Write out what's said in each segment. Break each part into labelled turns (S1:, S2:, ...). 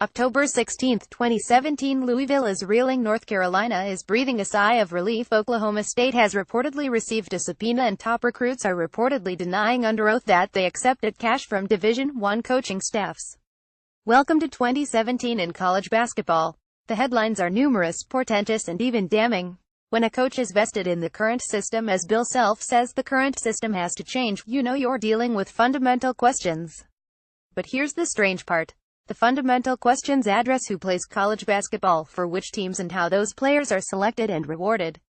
S1: October 16, 2017. Louisville is reeling. North Carolina is breathing a sigh of relief. Oklahoma State has reportedly received a subpoena, and top recruits are reportedly denying under oath that they accepted cash from Division I coaching staffs. Welcome to 2017 in college basketball. The headlines are numerous, portentous, and even damning. When a coach is vested in the current system, as Bill Self says, the current system has to change. You know, you're dealing with fundamental questions. But here's the strange part. The fundamental questions address who plays college basketball, for which teams, and how those players are selected and rewarded.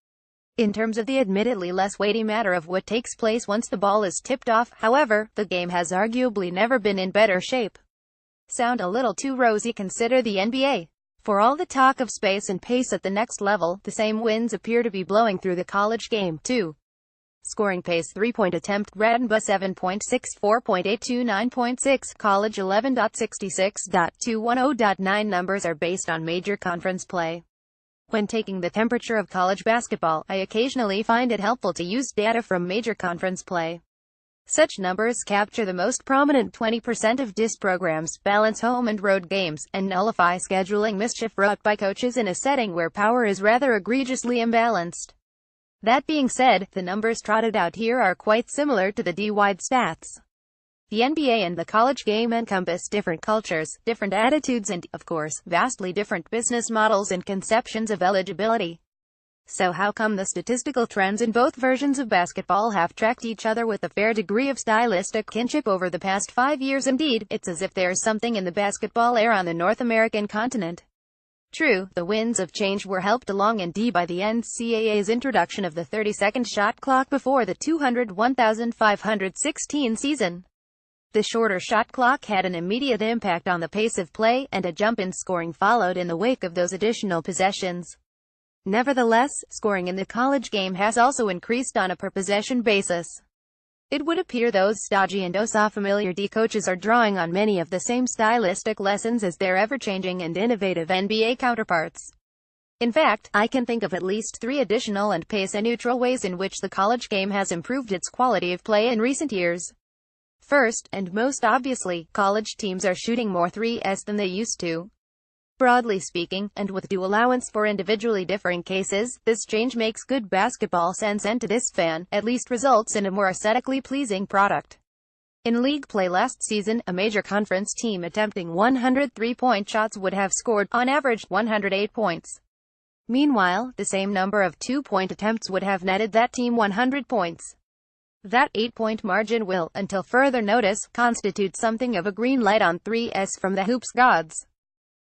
S1: In terms of the admittedly less weighty matter of what takes place once the ball is tipped off, however, the game has arguably never been in better shape. Sound a little too rosy? Consider the NBA. For all the talk of space and pace at the next level, the same winds appear to be blowing through the college game, too. Scoring pace: 3-point attempt, NBA 7.6, 4.8 9.6, college 11.66.210.9. Numbers are based on major conference play. When taking the temperature of college basketball, I occasionally find it helpful to use data from major conference play. Such numbers capture the most prominent 20% of DIS programs, balance home and road games, and nullify scheduling mischief wrought by coaches in a setting where power is rather egregiously imbalanced. That being said, the numbers trotted out here are quite similar to the D-wide stats. The NBA and the college game encompass different cultures, different attitudes, and, of course, vastly different business models and conceptions of eligibility. So how come the statistical trends in both versions of basketball have tracked each other with a fair degree of stylistic kinship over the past 5 years? Indeed, it's as if there's something in the basketball air on the North American continent. True, the winds of change were helped along indeed by the NCAA's introduction of the 30-second shot clock before the 201,516 season. The shorter shot clock had an immediate impact on the pace of play, and a jump in scoring followed in the wake of those additional possessions. Nevertheless, scoring in the college game has also increased on a per-possession basis. It would appear those stodgy and familiar D coaches are drawing on many of the same stylistic lessons as their ever-changing and innovative NBA counterparts. In fact, I can think of at least 3 additional and pace-neutral ways in which the college game has improved its quality of play in recent years. First, and most obviously, college teams are shooting more threes than they used to. Broadly speaking, and with due allowance for individually differing cases, this change makes good basketball sense and, to this fan, at least results in a more aesthetically pleasing product. In league play last season, a major conference team attempting 100 three-point shots would have scored, on average, 108 points. Meanwhile, the same number of 2-point attempts would have netted that team 100 points. That 8-point margin will, until further notice, constitute something of a green light on threes from the hoops gods.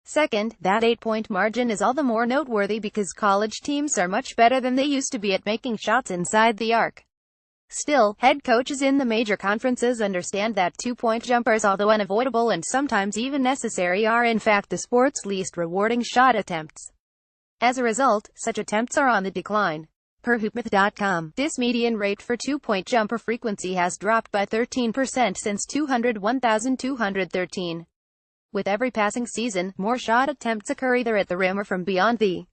S1: Second, that 8-point margin is all the more noteworthy because college teams are much better than they used to be at making shots inside the arc. Still, head coaches in the major conferences understand that 2-point jumpers, although unavoidable and sometimes even necessary, are in fact the sport's least rewarding shot attempts. As a result, such attempts are on the decline. Per hoopmyth.com, this median rate for 2-point jumper frequency has dropped by 13% since 201,213. With every passing season, more shot attempts occur either at the rim or from beyond the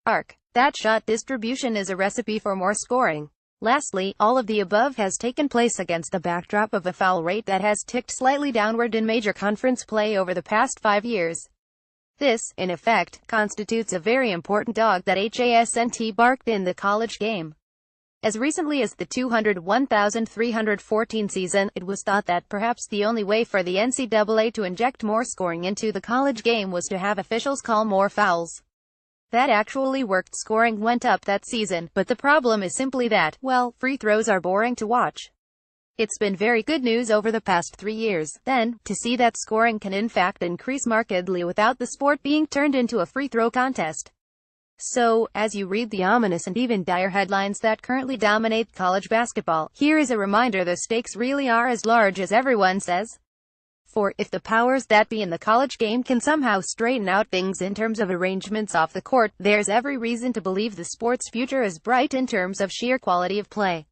S1: arc. That shot distribution is a recipe for more scoring. Lastly, all of the above has taken place against the backdrop of a foul rate that has ticked slightly downward in major conference play over the past 5 years. This, in effect, constitutes a very important dog that HASNT barked in the college game. As recently as the 201,314 season, it was thought that perhaps the only way for the NCAA to inject more scoring into the college game was to have officials call more fouls. That actually worked. Scoring went up that season, but the problem is simply that, well, free throws are boring to watch. It's been very good news over the past 3 years, then, to see that scoring can in fact increase markedly without the sport being turned into a free throw contest. So, as you read the ominous and even dire headlines that currently dominate college basketball, here is a reminder: the stakes really are as large as everyone says. For, if the powers that be in the college game can somehow straighten out things in terms of arrangements off the court, there's every reason to believe the sport's future is bright in terms of sheer quality of play.